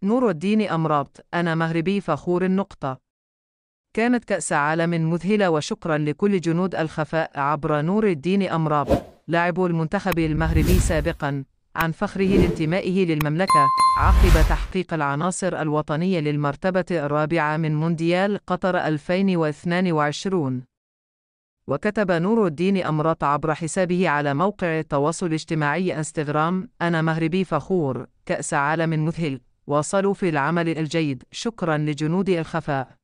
نور الدين أمراط: أنا مغربي فخور. كانت كأس عالم مذهلة، وشكرا لكل جنود الخفاء عبر نور الدين أمراط لاعب المنتخب المغربي سابقا عن فخره لانتمائه للمملكة عقب تحقيق العناصر الوطنية للمرتبة الرابعة من مونديال قطر 2022. وكتب نور الدين أمراط عبر حسابه على موقع التواصل الاجتماعي انستغرام: أنا مغربي فخور، كأس عالم مذهل، واصلوا في العمل الجيد، شكرا لجنود الخفاء.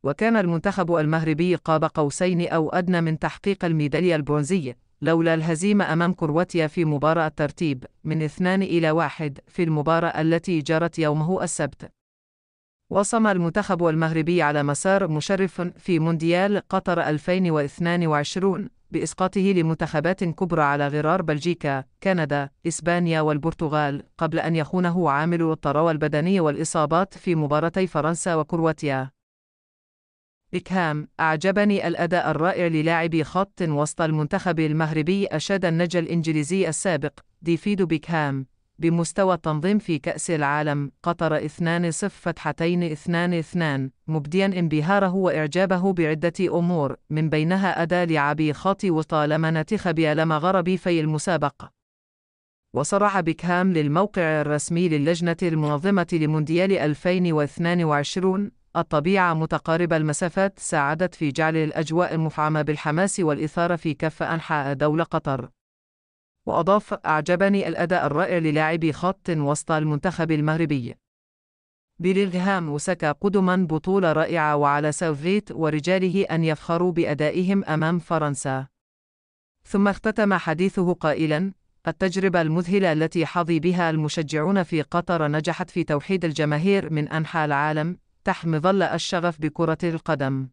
وكان المنتخب المغربي قاب قوسين أو أدنى من تحقيق الميدالية البرونزية لولا الهزيمة أمام كرواتيا في مباراة الترتيب من 2-1 في المباراة التي جرت يومه السبت. وصم المنتخب المغربي على مسار مشرف في مونديال قطر 2022 بإسقاطه لمنتخبات كبرى على غرار بلجيكا، كندا، إسبانيا والبرتغال، قبل أن يخونه عامل الطراوة البدنية والإصابات في مباراتي فرنسا وكرواتيا. بيكهام: أعجبني الأداء الرائع للاعبي خط وسط المنتخب المغربي. أشاد النجم الإنجليزي السابق ديفيد بيكهام بمستوى التنظيم في كأس العالم قطر 2-2 مبديا انبهاره وإعجابه بعدة أمور، من بينها أداء لاعبي خط وسط المنتخب الغربي في المسابقة. وصرح بيكهام للموقع الرسمي للجنة المنظمة لمونديال 2022: الطبيعة متقاربة المسافات ساعدت في جعل الأجواء مفعمة بالحماس والإثارة في كافة أنحاء دولة قطر. وأضاف: أعجبني الأداء الرائع للاعبي خط وسط المنتخب المغربي. بلينغهام وسكى قدما بطولة رائعة، وعلى ساوثغيت ورجاله أن يفخروا بأدائهم أمام فرنسا. ثم اختتم حديثه قائلا: التجربة المذهلة التي حظي بها المشجعون في قطر نجحت في توحيد الجماهير من أنحاء العالم، تحمي ظل الشغف بكرة القدم.